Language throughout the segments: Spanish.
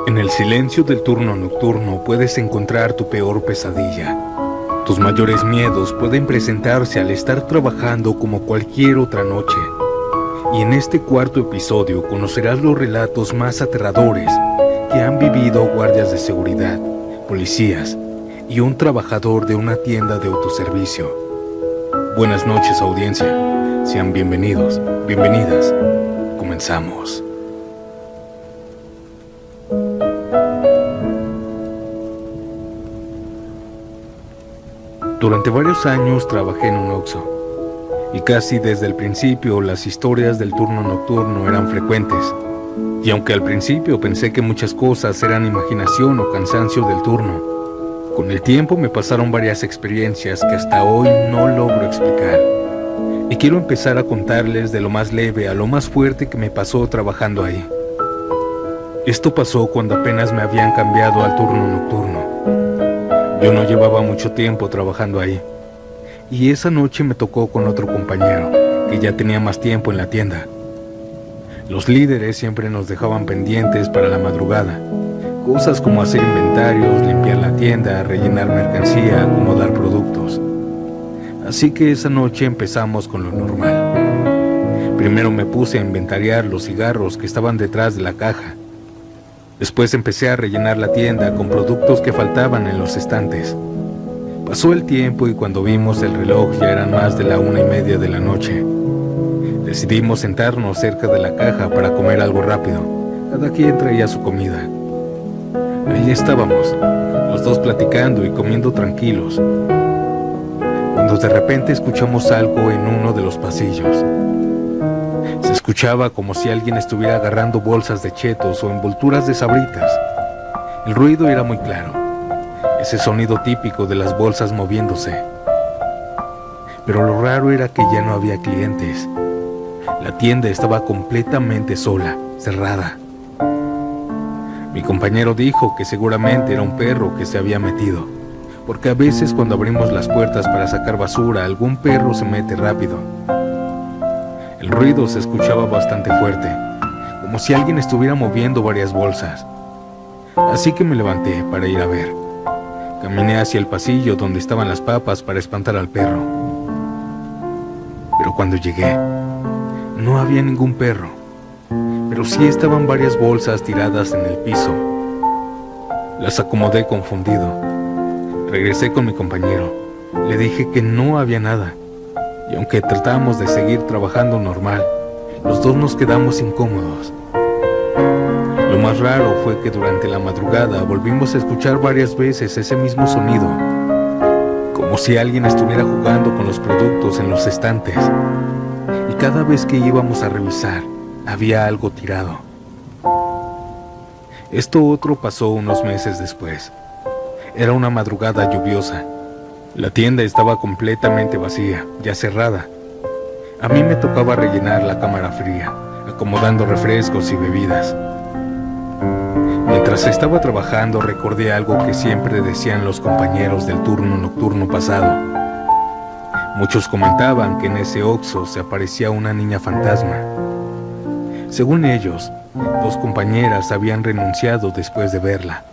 En el silencio del turno nocturno puedes encontrar tu peor pesadilla. Tus mayores miedos pueden presentarse al estar trabajando como cualquier otra noche. Y en este cuarto episodio conocerás los relatos más aterradores que han vivido guardias de seguridad, policías y un trabajador de una tienda de autoservicio. Buenas noches, audiencia. Sean bienvenidos, bienvenidas. Comenzamos. Durante varios años trabajé en un Oxxo y casi desde el principio las historias del turno nocturno eran frecuentes. Y aunque al principio pensé que muchas cosas eran imaginación o cansancio del turno, con el tiempo me pasaron varias experiencias que hasta hoy no logro explicar. Y quiero empezar a contarles de lo más leve a lo más fuerte que me pasó trabajando ahí. Esto pasó cuando apenas me habían cambiado al turno nocturno. Yo no llevaba mucho tiempo trabajando ahí, y esa noche me tocó con otro compañero, que ya tenía más tiempo en la tienda. Los líderes siempre nos dejaban pendientes para la madrugada, cosas como hacer inventarios, limpiar la tienda, rellenar mercancía, acomodar productos. Así que esa noche empezamos con lo normal. Primero me puse a inventariar los cigarros que estaban detrás de la caja. Después empecé a rellenar la tienda con productos que faltaban en los estantes. Pasó el tiempo y cuando vimos el reloj ya eran más de la 1:30 de la noche. Decidimos sentarnos cerca de la caja para comer algo rápido. Cada quien traía su comida. Ahí estábamos, los dos platicando y comiendo tranquilos, cuando de repente escuchamos algo en uno de los pasillos. Se escuchaba como si alguien estuviera agarrando bolsas de chetos o envolturas de sabritas. El ruido era muy claro, ese sonido típico de las bolsas moviéndose. Pero lo raro era que ya no había clientes. La tienda estaba completamente sola, cerrada. Mi compañero dijo que seguramente era un perro que se había metido, porque a veces cuando abrimos las puertas para sacar basura, algún perro se mete rápido. El ruido se escuchaba bastante fuerte, como si alguien estuviera moviendo varias bolsas. Así que me levanté para ir a ver. Caminé hacia el pasillo donde estaban las papas para espantar al perro. Pero cuando llegué, no había ningún perro, pero sí estaban varias bolsas tiradas en el piso. Las acomodé confundido. Regresé con mi compañero. Le dije que no había nada. Y aunque tratamos de seguir trabajando normal, los dos nos quedamos incómodos. Lo más raro fue que durante la madrugada volvimos a escuchar varias veces ese mismo sonido, como si alguien estuviera jugando con los productos en los estantes. Y cada vez que íbamos a revisar, había algo tirado. Esto otro pasó unos meses después. Era una madrugada lluviosa. La tienda estaba completamente vacía, ya cerrada. A mí me tocaba rellenar la cámara fría, acomodando refrescos y bebidas. Mientras estaba trabajando, recordé algo que siempre decían los compañeros del turno nocturno pasado. Muchos comentaban que en ese Oxxo se aparecía una niña fantasma. Según ellos, 2 compañeras habían renunciado después de verla.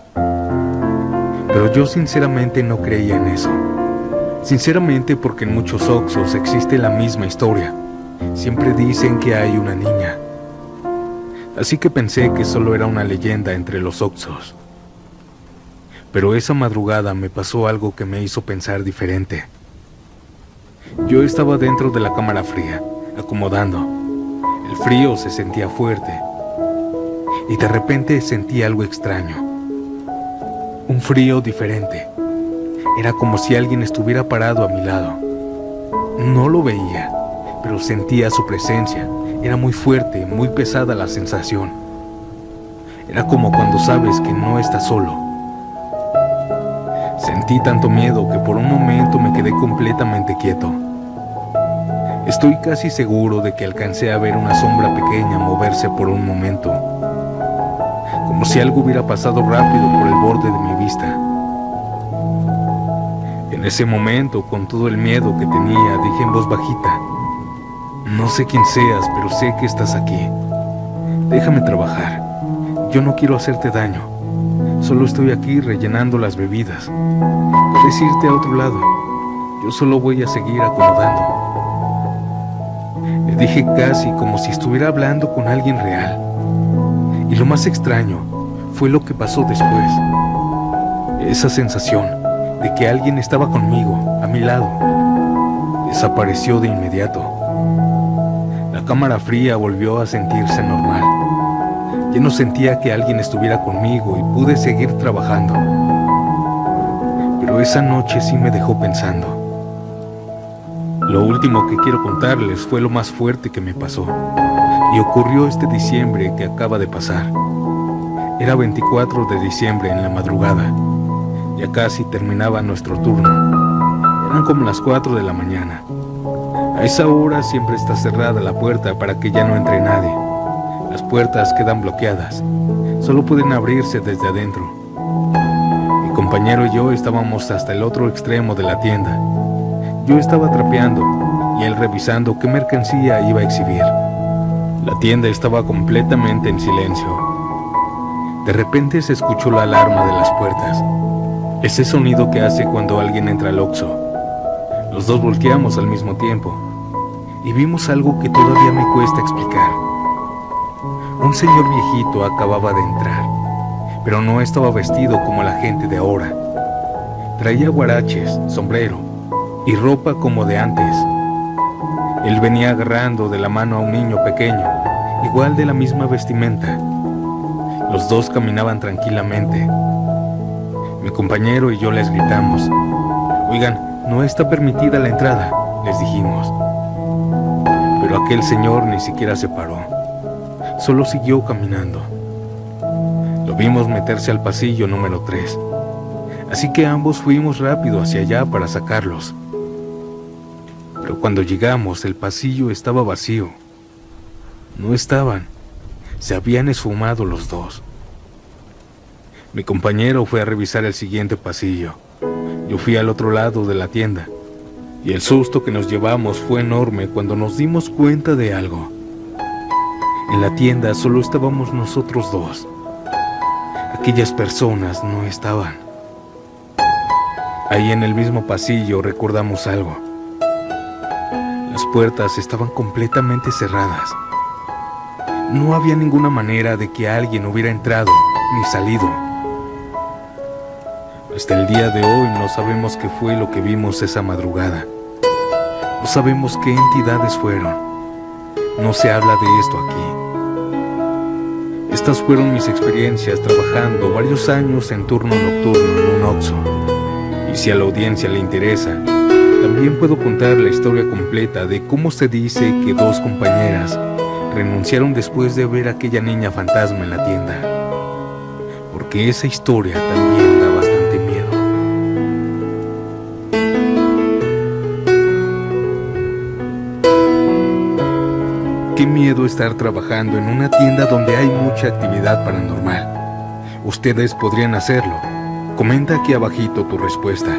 Pero yo sinceramente no creía en eso. Sinceramente, porque en muchos Oxxos existe la misma historia. Siempre dicen que hay una niña. Así que pensé que solo era una leyenda entre los Oxxos. Pero esa madrugada me pasó algo que me hizo pensar diferente. Yo estaba dentro de la cámara fría, acomodando. El frío se sentía fuerte. Y de repente sentí algo extraño. Un frío diferente. Era como si alguien estuviera parado a mi lado. No lo veía, pero sentía su presencia. Era muy fuerte, muy pesada la sensación. Era como cuando sabes que no estás solo. Sentí tanto miedo que por un momento me quedé completamente quieto. Estoy casi seguro de que alcancé a ver una sombra pequeña moverse por un momento, como si algo hubiera pasado rápido por el borde de mi vista. En ese momento, con todo el miedo que tenía, dije en voz bajita: no sé quién seas, pero sé que estás aquí. Déjame trabajar. Yo no quiero hacerte daño. Solo estoy aquí rellenando las bebidas. Puedes irte a otro lado. Yo solo voy a seguir acomodando. Le dije casi como si estuviera hablando con alguien real. Y lo más extraño fue lo que pasó después. Esa sensación de que alguien estaba conmigo, a mi lado, desapareció de inmediato. La cámara fría volvió a sentirse normal. Ya no sentía que alguien estuviera conmigo y pude seguir trabajando. Pero esa noche sí me dejó pensando. Lo último que quiero contarles fue lo más fuerte que me pasó, y ocurrió este diciembre que acaba de pasar. Era 24 de diciembre en la madrugada. Ya casi terminaba nuestro turno. Eran como las 4 de la mañana. A esa hora siempre está cerrada la puerta para que ya no entre nadie. Las puertas quedan bloqueadas. Solo pueden abrirse desde adentro. Mi compañero y yo estábamos hasta el otro extremo de la tienda. Yo estaba trapeando y él revisando qué mercancía iba a exhibir. La tienda estaba completamente en silencio. De repente se escuchó la alarma de las puertas. Ese sonido que hace cuando alguien entra al Oxxo. Los dos volteamos al mismo tiempo y vimos algo que todavía me cuesta explicar. Un señor viejito acababa de entrar, pero no estaba vestido como la gente de ahora. Traía guaraches, sombrero y ropa como de antes. Él venía agarrando de la mano a un niño pequeño, igual de la misma vestimenta. Los dos caminaban tranquilamente. Mi compañero y yo les gritamos: «Oigan, no está permitida la entrada», les dijimos. Pero aquel señor ni siquiera se paró. Solo siguió caminando. Lo vimos meterse al pasillo número 3. Así que ambos fuimos rápido hacia allá para sacarlos. Pero cuando llegamos, el pasillo estaba vacío. No estaban. Se habían esfumado los dos. Mi compañero fue a revisar el siguiente pasillo. Yo fui al otro lado de la tienda. Y el susto que nos llevamos fue enorme cuando nos dimos cuenta de algo. En la tienda solo estábamos nosotros dos. Aquellas personas no estaban. Ahí en el mismo pasillo recordamos algo. Las puertas estaban completamente cerradas. No había ninguna manera de que alguien hubiera entrado ni salido. Hasta el día de hoy no sabemos qué fue lo que vimos esa madrugada. No sabemos qué entidades fueron. No se habla de esto aquí. Estas fueron mis experiencias trabajando varios años en turno nocturno en un Oxxo. Y si a la audiencia le interesa, también puedo contar la historia completa de cómo se dice que dos compañeras renunciaron después de ver a aquella niña fantasma en la tienda. Porque esa historia también da bastante miedo. Qué miedo estar trabajando en una tienda donde hay mucha actividad paranormal. Ustedes podrían hacerlo. Comenta aquí abajito tu respuesta.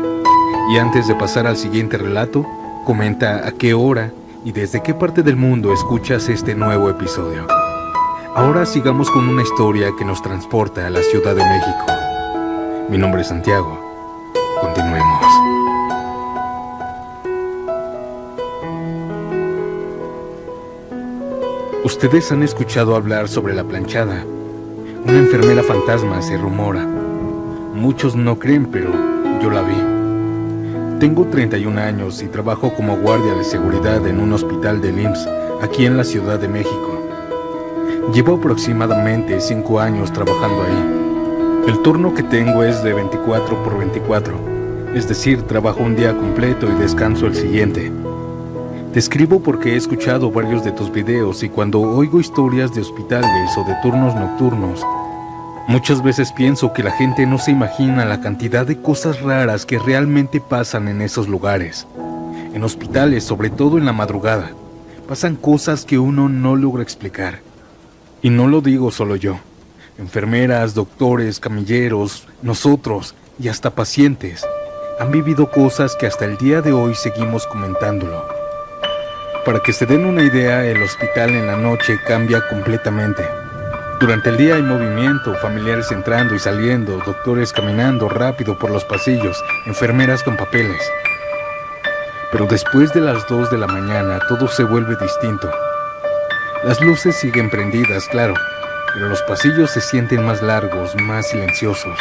Y antes de pasar al siguiente relato, comenta a qué hora y desde qué parte del mundo escuchas este nuevo episodio. Ahora sigamos con una historia que nos transporta a la Ciudad de México. Mi nombre es Santiago. Continuemos. Ustedes han escuchado hablar sobre la planchada. Una enfermera fantasma se rumora. Muchos no creen, pero yo la vi. Tengo 31 años y trabajo como guardia de seguridad en un hospital del IMSS, aquí en la Ciudad de México. Llevo aproximadamente 5 años trabajando ahí. El turno que tengo es de 24 por 24, es decir, trabajo un día completo y descanso el siguiente. Te escribo porque he escuchado varios de tus videos y cuando oigo historias de hospitales o de turnos nocturnos, muchas veces pienso que la gente no se imagina la cantidad de cosas raras que realmente pasan en esos lugares. En hospitales, sobre todo en la madrugada, pasan cosas que uno no logra explicar. Y no lo digo solo yo. Enfermeras, doctores, camilleros, nosotros y hasta pacientes han vivido cosas que hasta el día de hoy seguimos comentándolo. Para que se den una idea, el hospital en la noche cambia completamente. Durante el día hay movimiento, familiares entrando y saliendo, doctores caminando rápido por los pasillos, enfermeras con papeles. Pero después de las 2 de la mañana todo se vuelve distinto. Las luces siguen prendidas, claro, pero los pasillos se sienten más largos, más silenciosos.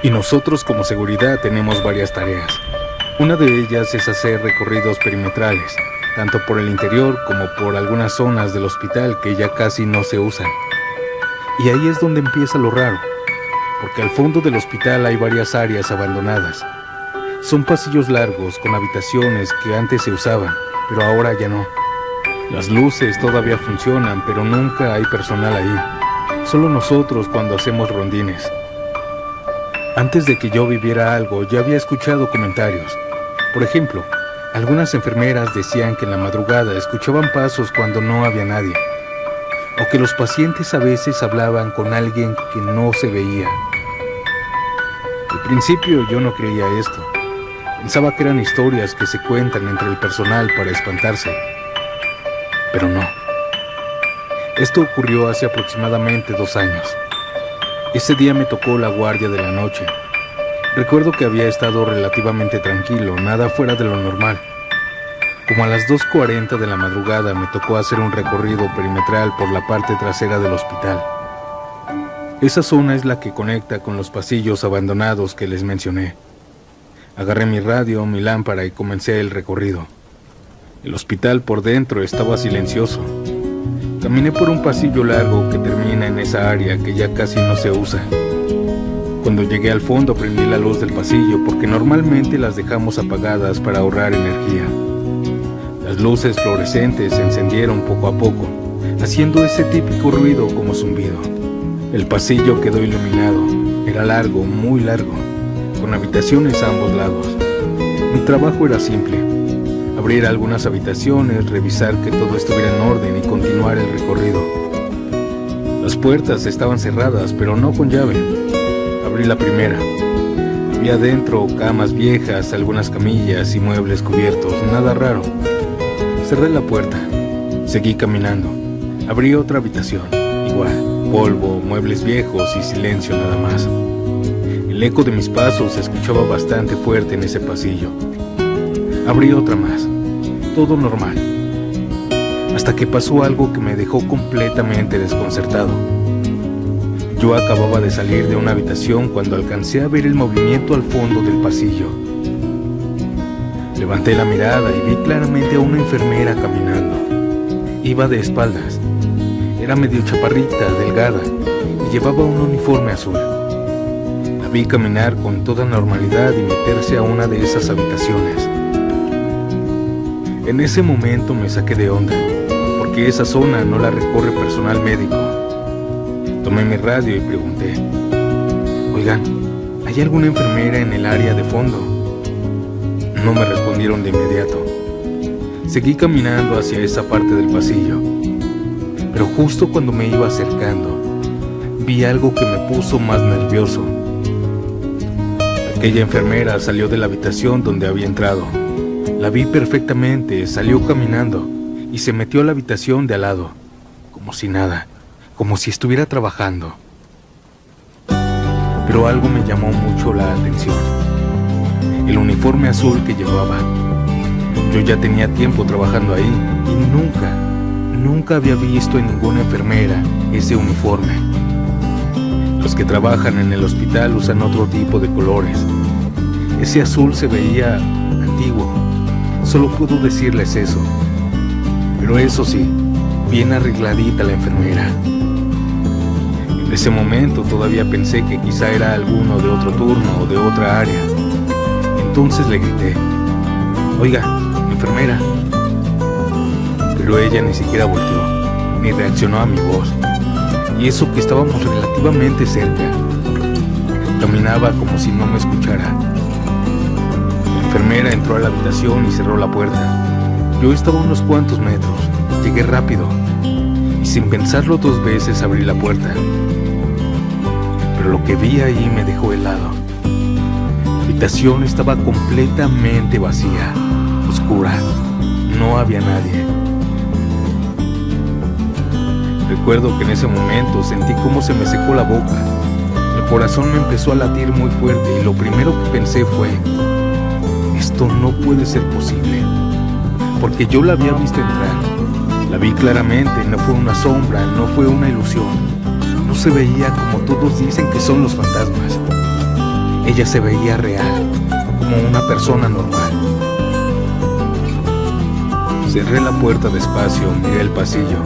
Y nosotros como seguridad tenemos varias tareas. Una de ellas es hacer recorridos perimetrales, tanto por el interior como por algunas zonas del hospital que ya casi no se usan. Y ahí es donde empieza lo raro, porque al fondo del hospital hay varias áreas abandonadas. Son pasillos largos con habitaciones que antes se usaban, pero ahora ya no. Las luces todavía funcionan, pero nunca hay personal ahí. Solo nosotros cuando hacemos rondines. Antes de que yo viviera algo, ya había escuchado comentarios. Por ejemplo, algunas enfermeras decían que en la madrugada escuchaban pasos cuando no había nadie, o que los pacientes a veces hablaban con alguien que no se veía. Al principio yo no creía esto. Pensaba que eran historias que se cuentan entre el personal para espantarse. Pero no. Esto ocurrió hace aproximadamente 2 años. Ese día me tocó la guardia de la noche. Recuerdo que había estado relativamente tranquilo, nada fuera de lo normal. Como a las 2:40 de la madrugada me tocó hacer un recorrido perimetral por la parte trasera del hospital. Esa zona es la que conecta con los pasillos abandonados que les mencioné. Agarré mi radio, mi lámpara y comencé el recorrido. El hospital por dentro estaba silencioso. Caminé por un pasillo largo que termina en esa área que ya casi no se usa. Cuando llegué al fondo prendí la luz del pasillo porque normalmente las dejamos apagadas para ahorrar energía. Las luces fluorescentes se encendieron poco a poco, haciendo ese típico ruido como zumbido. El pasillo quedó iluminado. Era largo, muy largo, con habitaciones a ambos lados. Mi trabajo era simple: abrir algunas habitaciones, revisar que todo estuviera en orden y continuar el recorrido. Las puertas estaban cerradas, pero no con llave. Abrí la primera. Había dentro camas viejas, algunas camillas y muebles cubiertos, nada raro. Cerré la puerta. Seguí caminando. Abrí otra habitación. Igual, polvo, muebles viejos y silencio nada más. El eco de mis pasos se escuchaba bastante fuerte en ese pasillo. Abrí otra más. Todo normal. Hasta que pasó algo que me dejó completamente desconcertado. Yo acababa de salir de una habitación cuando alcancé a ver el movimiento al fondo del pasillo. Levanté la mirada y vi claramente a una enfermera caminando. Iba de espaldas. Era medio chaparrita, delgada, y llevaba un uniforme azul. La vi caminar con toda normalidad y meterse a una de esas habitaciones. En ese momento me saqué de onda, porque esa zona no la recorre personal médico. Tomé mi radio y pregunté: oigan, ¿hay alguna enfermera en el área de fondo? No me respondieron de inmediato. Seguí caminando hacia esa parte del pasillo, pero justo cuando me iba acercando, vi algo que me puso más nervioso. Aquella enfermera salió de la habitación donde había entrado. La vi perfectamente, salió caminando y se metió a la habitación de al lado, como si nada, como si estuviera trabajando. Pero algo me llamó mucho la atención: el uniforme azul que llevaba. Yo ya tenía tiempo trabajando ahí y nunca había visto en ninguna enfermera ese uniforme. Los que trabajan en el hospital usan otro tipo de colores. Ese azul se veía antiguo. Solo puedo decirles eso. Pero eso sí, bien arregladita la enfermera. En ese momento todavía pensé que quizá era alguno de otro turno o de otra área. Entonces le grité: oiga, enfermera. Pero ella ni siquiera volteó, ni reaccionó a mi voz. Y eso que estábamos relativamente cerca. Caminaba como si no me escuchara. La enfermera entró a la habitación y cerró la puerta. Yo estaba a unos cuantos metros. Llegué rápido y sin pensarlo 2 veces abrí la puerta. Pero lo que vi ahí me dejó helado. La habitación estaba completamente vacía, oscura. No había nadie. Recuerdo que en ese momento sentí cómo se me secó la boca. El corazón me empezó a latir muy fuerte y lo primero que pensé fue: esto no puede ser posible. Porque yo la había visto entrar. La vi claramente, no fue una sombra, no fue una ilusión. No se veía como todos dicen que son los fantasmas. Ella se veía real, como una persona normal. Cerré la puerta despacio, miré el pasillo.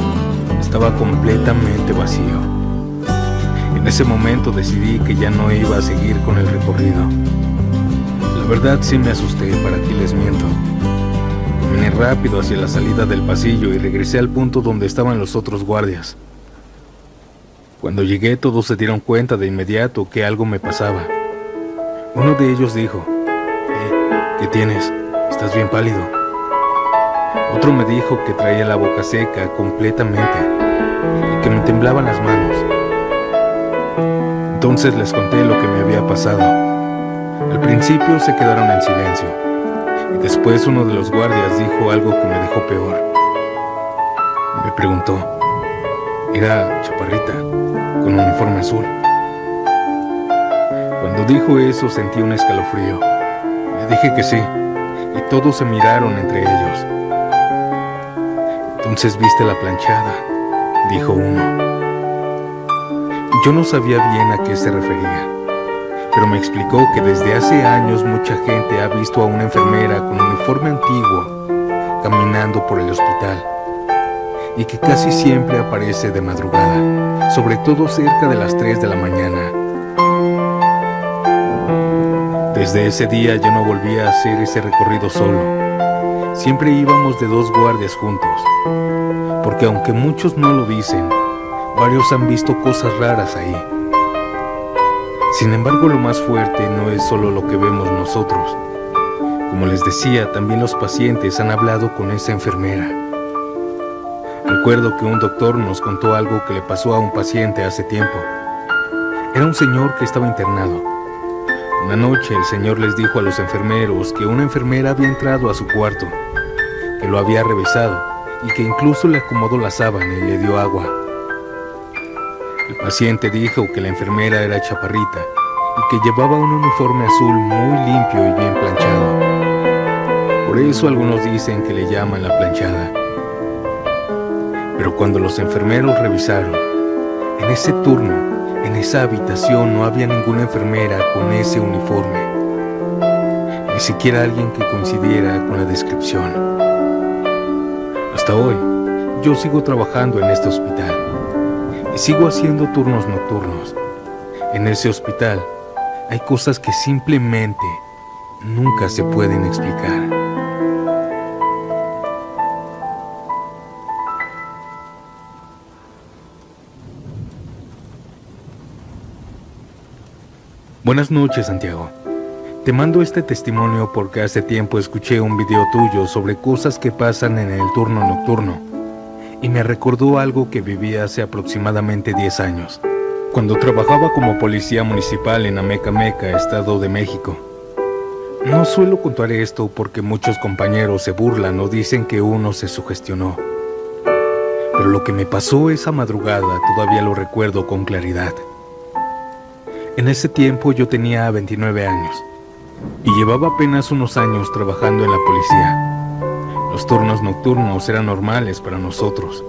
Estaba completamente vacío. En ese momento decidí que ya no iba a seguir con el recorrido. La verdad sí me asusté, para qué les miento. Caminé rápido hacia la salida del pasillo y regresé al punto donde estaban los otros guardias. Cuando llegué, todos se dieron cuenta de inmediato que algo me pasaba. Uno de ellos dijo: ¿qué tienes? Estás bien pálido. Otro me dijo que traía la boca seca completamente y que me temblaban las manos. Entonces les conté lo que me había pasado. Al principio se quedaron en silencio y después uno de los guardias dijo algo que me dejó peor. Me preguntó: era chaparrita, con uniforme azul. Cuando dijo eso sentí un escalofrío. Le dije que sí y todos se miraron entre ellos. Entonces viste la planchada, dijo uno. Yo no sabía bien a qué se refería, pero me explicó que desde hace años mucha gente ha visto a una enfermera con uniforme antiguo caminando por el hospital y que casi siempre aparece de madrugada, sobre todo cerca de las 3 de la mañana. Desde ese día yo no volví a hacer ese recorrido solo. Siempre íbamos de 2 guardias juntos, porque aunque muchos no lo dicen, varios han visto cosas raras ahí. Sin embargo, lo más fuerte no es solo lo que vemos nosotros. Como les decía, también los pacientes han hablado con esa enfermera. Recuerdo que un doctor nos contó algo que le pasó a un paciente hace tiempo. Era un señor que estaba internado. Una noche el señor les dijo a los enfermeros que una enfermera había entrado a su cuarto, que lo había revisado y que incluso le acomodó la sábana y le dio agua. El paciente dijo que la enfermera era chaparrita y que llevaba un uniforme azul muy limpio y bien planchado. Por eso algunos dicen que le llaman la planchada. Pero cuando los enfermeros revisaron, en ese turno, en esa habitación no había ninguna enfermera con ese uniforme, ni siquiera alguien que coincidiera con la descripción. Hasta hoy, yo sigo trabajando en este hospital y sigo haciendo turnos nocturnos. En ese hospital hay cosas que simplemente nunca se pueden explicar. Buenas noches, Santiago. Te mando este testimonio porque hace tiempo escuché un video tuyo sobre cosas que pasan en el turno nocturno y me recordó algo que viví hace aproximadamente 10 años, cuando trabajaba como policía municipal en Amecameca, Estado de México. No suelo contar esto porque muchos compañeros se burlan o dicen que uno se sugestionó, pero lo que me pasó esa madrugada todavía lo recuerdo con claridad. En ese tiempo yo tenía 29 años y llevaba apenas unos años trabajando en la policía. Los turnos nocturnos eran normales para nosotros.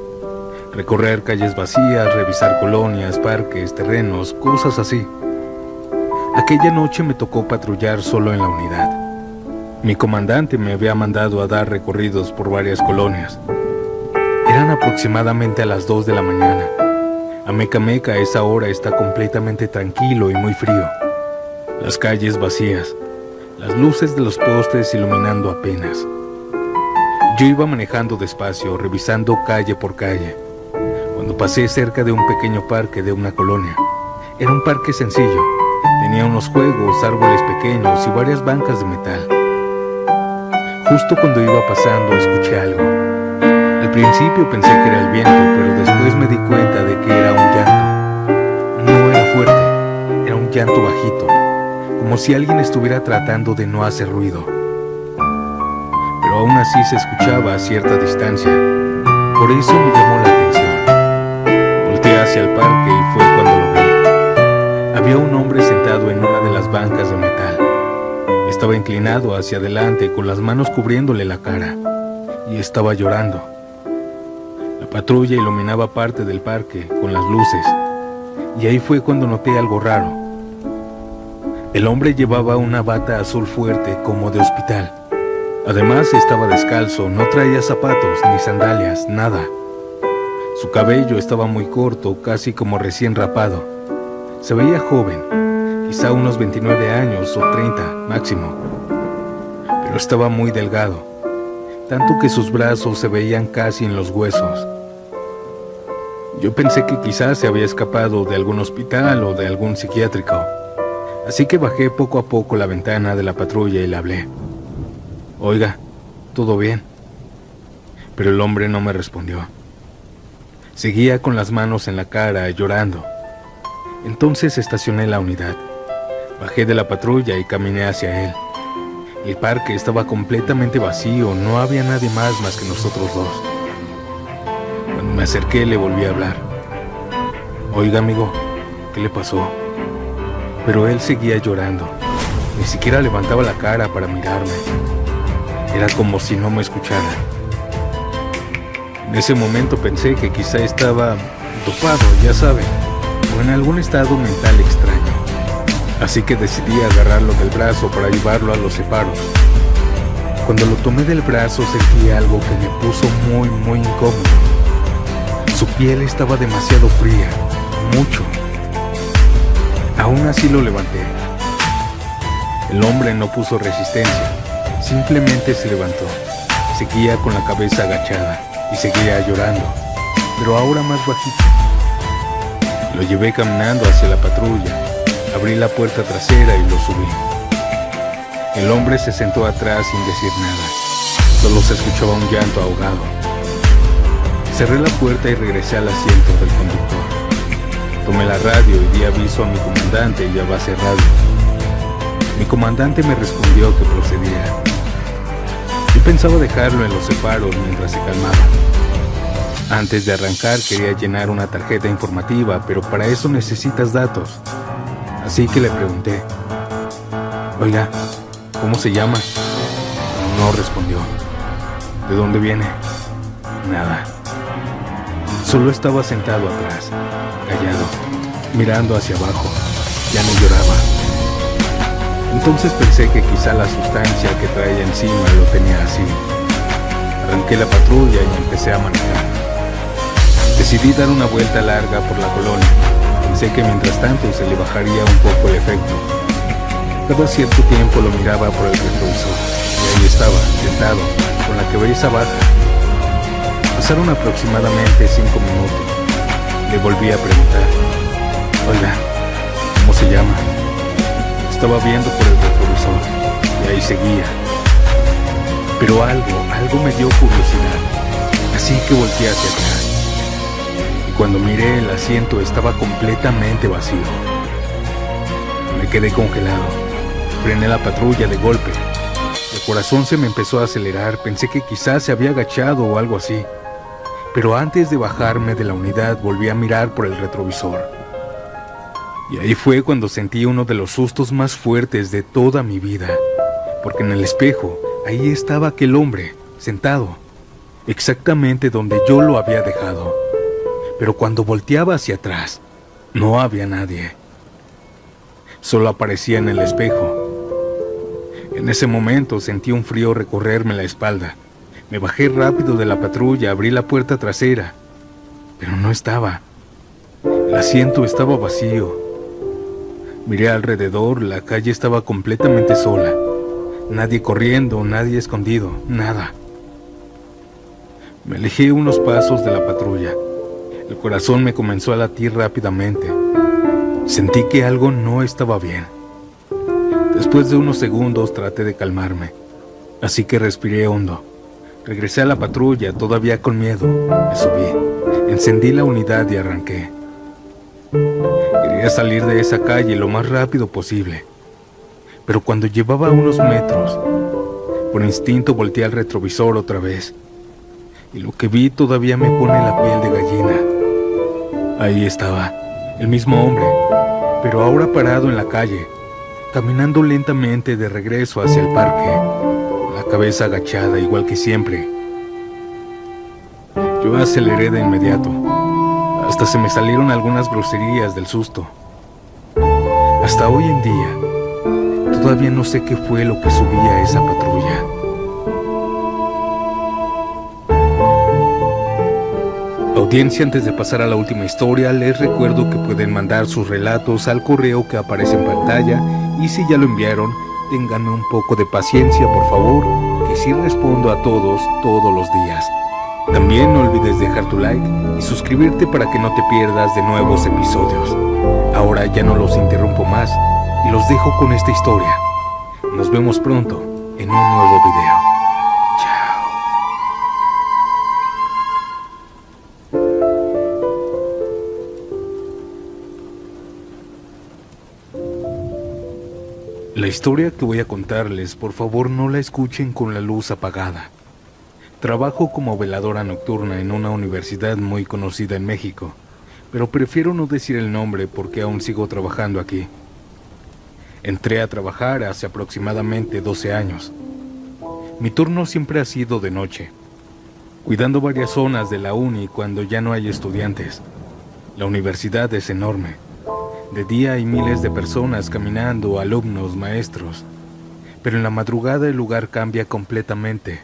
Recorrer calles vacías, revisar colonias, parques, terrenos, cosas así. Aquella noche me tocó patrullar solo en la unidad. Mi comandante me había mandado a dar recorridos por varias colonias. Eran aproximadamente a las 2 de la mañana. Amecameca a esa hora está completamente tranquilo y muy frío. Las calles vacías, las luces de los postes iluminando apenas. Yo iba manejando despacio, revisando calle por calle, cuando pasé cerca de un pequeño parque de una colonia. Era un parque sencillo, tenía unos juegos, árboles pequeños y varias bancas de metal. Justo cuando iba pasando escuché algo. Al principio pensé que era el viento, pero después me di cuenta de que era un llanto. No era fuerte, era un llanto bajito, como si alguien estuviera tratando de no hacer ruido. Pero aún así se escuchaba a cierta distancia, por eso me llamó la atención. Volteé hacia el parque y fue cuando lo vi. Había un hombre sentado en una de las bancas de metal. Estaba inclinado hacia adelante con las manos cubriéndole la cara y estaba llorando. La patrulla iluminaba parte del parque con las luces y ahí fue cuando noté algo raro. El hombre llevaba una bata azul fuerte como de hospital. Además estaba descalzo, no traía zapatos ni sandalias, nada. Su cabello estaba muy corto, casi como recién rapado. Se veía joven, quizá unos 29 años o 30 máximo, pero estaba muy delgado, tanto que sus brazos se veían casi en los huesos. Yo pensé que quizás se había escapado de algún hospital o de algún psiquiátrico, así que bajé poco a poco la ventana de la patrulla y le hablé. Oiga, ¿todo bien? Pero el hombre no me respondió. Seguía con las manos en la cara, llorando. Entonces estacioné la unidad. Bajé de la patrulla y caminé hacia él. El parque estaba completamente vacío, no había nadie más que nosotros dos. Cuando me acerqué le volví a hablar. Oiga, amigo, ¿qué le pasó? Pero él seguía llorando. Ni siquiera levantaba la cara para mirarme. Era como si no me escuchara. En ese momento pensé que quizá estaba dopado, ya saben, o en algún estado mental extraño. Así que decidí agarrarlo del brazo para llevarlo a los separos. Cuando lo tomé del brazo sentí algo que me puso muy incómodo. Su piel estaba demasiado fría, mucho. Aún así lo levanté. El hombre no puso resistencia, simplemente se levantó. Seguía con la cabeza agachada y seguía llorando, pero ahora más bajito. Lo llevé caminando hacia la patrulla, abrí la puerta trasera y lo subí. El hombre se sentó atrás sin decir nada, solo se escuchaba un llanto ahogado. Cerré la puerta y regresé al asiento del conductor. Tomé la radio y di aviso a mi comandante y a base radio. Mi comandante me respondió que procediera. Yo pensaba dejarlo en los separos mientras se calmaba. Antes de arrancar quería llenar una tarjeta informativa, pero para eso necesitas datos. Así que le pregunté, oiga, ¿cómo se llama? No respondió. ¿De dónde viene? Nada. Solo estaba sentado atrás, callado, mirando hacia abajo. Ya no lloraba. Entonces pensé que quizá la sustancia que traía encima lo tenía así. Arranqué la patrulla y empecé a manejar. Decidí dar una vuelta larga por la colonia. Pensé que mientras tanto se le bajaría un poco el efecto. Cada cierto tiempo lo miraba por el retrovisor y ahí estaba, sentado, con la cabeza baja. Pasaron aproximadamente 5 minutos. Le volví a preguntar, oiga, ¿cómo se llama? Estaba viendo por el retrovisor y ahí seguía. Pero algo me dio curiosidad, así que volteé hacia atrás. Y cuando miré, el asiento estaba completamente vacío. Me quedé congelado. Frené la patrulla de golpe. El corazón se me empezó a acelerar. Pensé que quizás se había agachado o algo así. Pero antes de bajarme de la unidad, volví a mirar por el retrovisor. Y ahí fue cuando sentí uno de los sustos más fuertes de toda mi vida. Porque en el espejo, ahí estaba aquel hombre, sentado, exactamente donde yo lo había dejado. Pero cuando volteaba hacia atrás, no había nadie. Solo aparecía en el espejo. En ese momento sentí un frío recorrerme la espalda. Me bajé rápido de la patrulla, abrí la puerta trasera, pero no estaba. El asiento estaba vacío. Miré alrededor, la calle estaba completamente sola. Nadie corriendo, nadie escondido, nada. Me alejé unos pasos de la patrulla. El corazón me comenzó a latir rápidamente. Sentí que algo no estaba bien. Después de unos segundos traté de calmarme, así que respiré hondo. Regresé a la patrulla, todavía con miedo. Me subí, encendí la unidad y arranqué. Quería salir de esa calle lo más rápido posible. Pero cuando llevaba unos metros, por instinto volteé al retrovisor otra vez. Y lo que vi todavía me pone la piel de gallina. Ahí estaba, el mismo hombre, pero ahora parado en la calle, caminando lentamente de regreso hacia el parque, con la cabeza agachada igual que siempre. Yo aceleré de inmediato, hasta se me salieron algunas groserías del susto. Hasta hoy en día, todavía no sé qué fue lo que subía a esa patrulla. Audiencia, antes de pasar a la última historia, les recuerdo que pueden mandar sus relatos al correo que aparece en pantalla, y si ya lo enviaron, ténganme un poco de paciencia, por favor, que sí respondo a todos los días. También no olvides dejar tu like y suscribirte para que no te pierdas de nuevos episodios. Ahora ya no los interrumpo más y los dejo con esta historia. Nos vemos pronto en un nuevo video. Chao. La historia que voy a contarles, por favor, no la escuchen con la luz apagada. Trabajo como veladora nocturna en una universidad muy conocida en México, pero prefiero no decir el nombre porque aún sigo trabajando aquí. Entré a trabajar hace aproximadamente 12 años. Mi turno siempre ha sido de noche, cuidando varias zonas de la uni cuando ya no hay estudiantes. La universidad es enorme. De día hay miles de personas caminando, alumnos, maestros. Pero en la madrugada el lugar cambia completamente.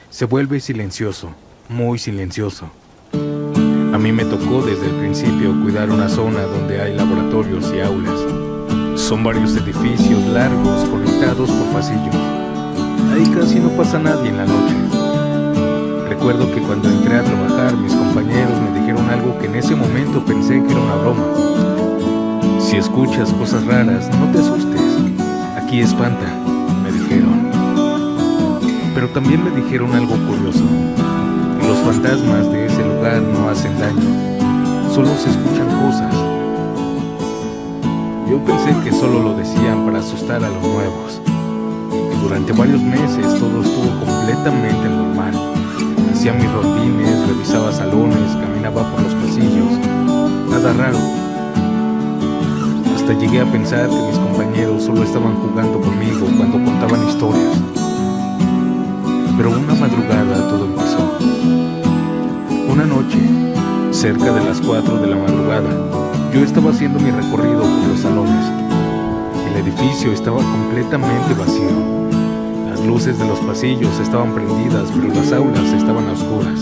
Se vuelve silencioso, muy silencioso. A mí me tocó desde el principio cuidar una zona donde hay laboratorios y aulas. Son varios edificios largos conectados por pasillos. Ahí casi no pasa nadie en la noche. Recuerdo que cuando entré a trabajar, mis compañeros me dijeron algo que en ese momento pensé que era una broma. Si escuchas cosas raras, no te asustes. Aquí espanta, me dijeron. Pero también me dijeron algo curioso, que los fantasmas de ese lugar no hacen daño, solo se escuchan cosas. Yo pensé que solo lo decían para asustar a los nuevos. Y durante varios meses todo estuvo completamente normal. Hacía mis rondines, revisaba salones, caminaba por los pasillos, nada raro. Hasta llegué a pensar que mis compañeros solo estaban jugando conmigo cuando contaban historias. Pero una madrugada todo empezó. Una noche, cerca de las 4 de la madrugada, yo estaba haciendo mi recorrido por los salones. El edificio estaba completamente vacío. Las luces de los pasillos estaban prendidas, pero las aulas estaban a oscuras.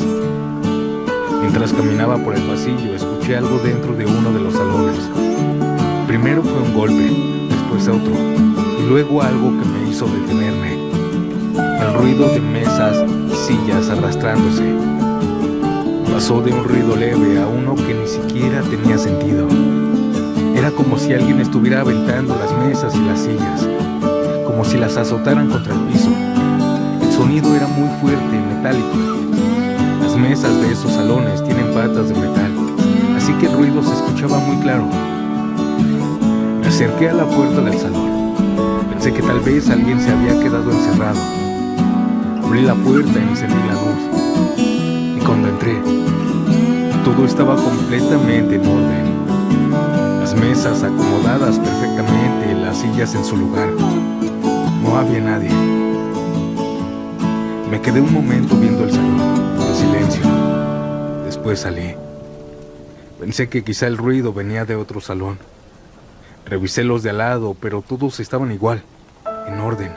Mientras caminaba por el pasillo, escuché algo dentro de uno de los salones. Primero fue un golpe, después otro, y luego algo que me hizo detenerme. El ruido de mesas y sillas arrastrándose. Pasó de un ruido leve a uno que ni siquiera tenía sentido. Era como si alguien estuviera aventando las mesas y las sillas, como si las azotaran contra el piso. El sonido era muy fuerte y metálico. Las mesas de esos salones tienen patas de metal, así que el ruido se escuchaba muy claro. Me acerqué a la puerta del salón. Pensé que tal vez alguien se había quedado encerrado. Abrí la puerta y encendí la luz. Y cuando entré, todo estaba completamente en orden. Las mesas acomodadas perfectamente, las sillas en su lugar. No había nadie. Me quedé un momento viendo el salón, en silencio. Después salí. Pensé que quizá el ruido venía de otro salón. Revisé los de al lado, pero todos estaban igual, en orden.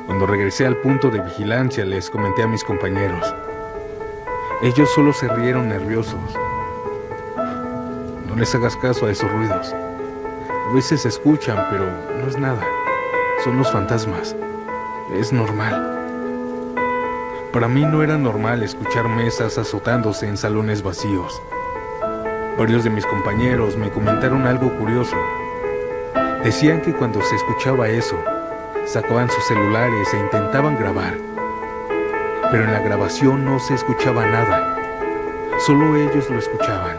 Cuando regresé al punto de vigilancia, les comenté a mis compañeros. Ellos solo se rieron nerviosos. No les hagas caso a esos ruidos. A veces se escuchan, pero no es nada. Son los fantasmas. Es normal. Para mí no era normal escuchar mesas azotándose en salones vacíos. Varios de mis compañeros me comentaron algo curioso. Decían que cuando se escuchaba eso, sacaban sus celulares e intentaban grabar. Pero en la grabación no se escuchaba nada. Solo ellos lo escuchaban.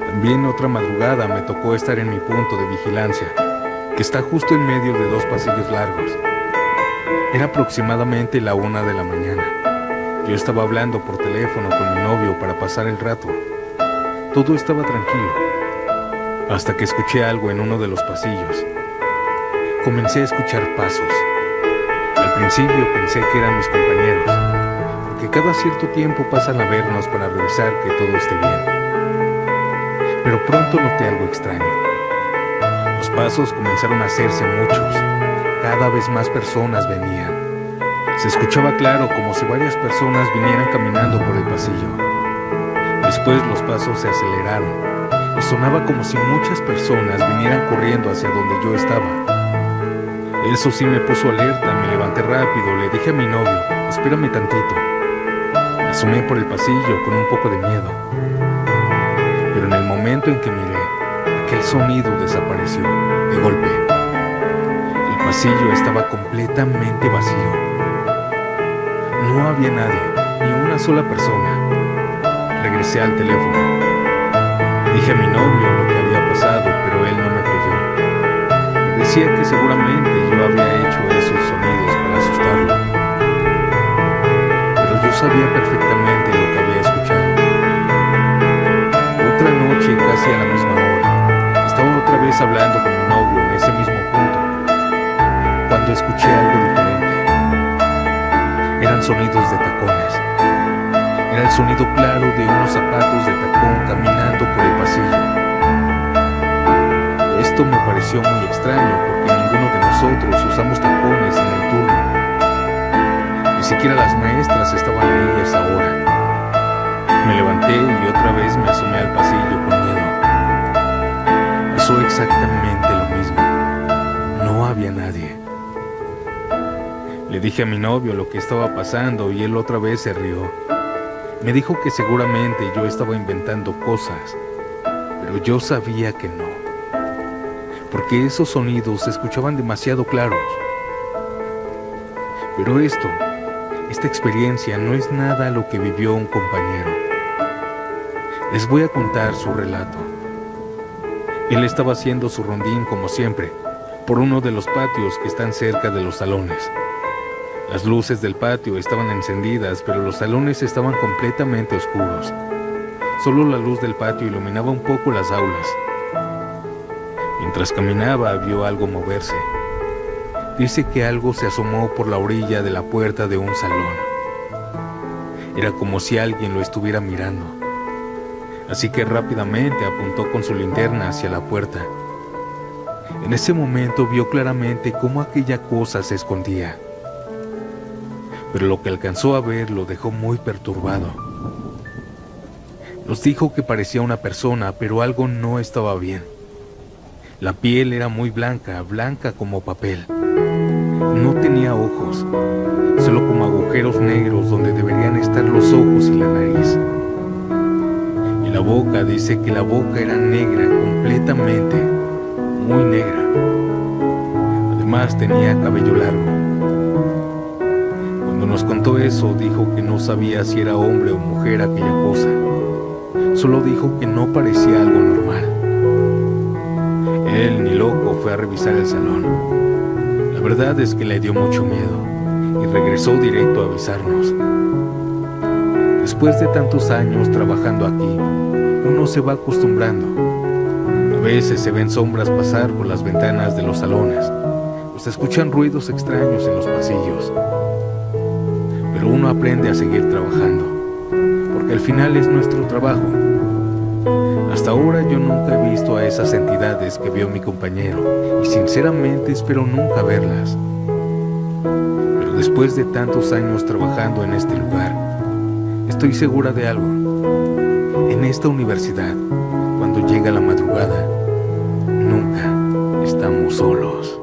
También otra madrugada me tocó estar en mi punto de vigilancia, que está justo en medio de dos pasillos largos. Era aproximadamente la 1 de la mañana, Yo estaba hablando por teléfono con mi novio para pasar el rato. Todo estaba tranquilo, hasta que escuché algo en uno de los pasillos. Comencé a escuchar pasos. Al principio pensé que eran mis compañeros, porque cada cierto tiempo pasan a vernos para revisar que todo esté bien. Pero pronto noté algo extraño. Los pasos comenzaron a hacerse muchos. Cada vez más personas venían. Se escuchaba claro como si varias personas vinieran caminando por el pasillo. Después los pasos se aceleraron y sonaba como si muchas personas vinieran corriendo hacia donde yo estaba. Eso sí me puso alerta, me levanté rápido, le dije a mi novio, espérame tantito. Me asomé por el pasillo con un poco de miedo. Pero en el momento en que miré, aquel sonido desapareció, de golpe. El pasillo estaba completamente vacío. No había nadie, ni una sola persona. Regresé al teléfono. Le dije a mi novio lo que había pasado, pero él no me creyó. Me decía que seguramente yo había hecho esos sonidos para asustarlo. Pero yo sabía perfectamente lo que había escuchado. Otra noche, casi a la misma hora, estaba otra vez hablando con mi novio en ese mismo punto, cuando escuché algo diferente. Eran sonidos de tacones. Era el sonido claro de unos zapatos de tacón caminando por el pasillo. Esto me pareció muy extraño porque ninguno de nosotros usamos tacones en el turno. Ni siquiera las maestras estaban ahí a esa hora. Me levanté y otra vez me asomé al pasillo con miedo. Pasó exactamente lo mismo. No había nadie. Le dije a mi novio lo que estaba pasando y él otra vez se rió. Me dijo que seguramente yo estaba inventando cosas, pero yo sabía que no, porque esos sonidos se escuchaban demasiado claros. Pero esta experiencia no es nada a lo que vivió un compañero. Les voy a contar su relato. Él estaba haciendo su rondín como siempre, por uno de los patios que están cerca de los salones. Las luces del patio estaban encendidas, pero los salones estaban completamente oscuros. Solo la luz del patio iluminaba un poco las aulas. Mientras caminaba, vio algo moverse. Dice que algo se asomó por la orilla de la puerta de un salón. Era como si alguien lo estuviera mirando. Así que rápidamente apuntó con su linterna hacia la puerta. En ese momento vio claramente cómo aquella cosa se escondía. Pero lo que alcanzó a ver lo dejó muy perturbado. Nos dijo que parecía una persona, pero algo no estaba bien. La piel era muy blanca, blanca como papel. No tenía ojos, solo como agujeros negros donde deberían estar los ojos y la nariz. Y la boca, dice que la boca era negra completamente, muy negra. Además tenía cabello largo. Cuando nos contó eso, dijo que no sabía si era hombre o mujer aquella cosa. Solo dijo que no parecía algo normal. Él, ni loco, fue a revisar el salón. La verdad es que le dio mucho miedo y regresó directo a avisarnos. Después de tantos años trabajando aquí, uno se va acostumbrando. A veces se ven sombras pasar por las ventanas de los salones o se escuchan ruidos extraños en los pasillos. Pero uno aprende a seguir trabajando, porque al final es nuestro trabajo. Hasta ahora yo nunca he visto a esas entidades que vio mi compañero y sinceramente espero nunca verlas. Pero después de tantos años trabajando en este lugar, estoy segura de algo. En esta universidad, cuando llega la madrugada, nunca estamos solos.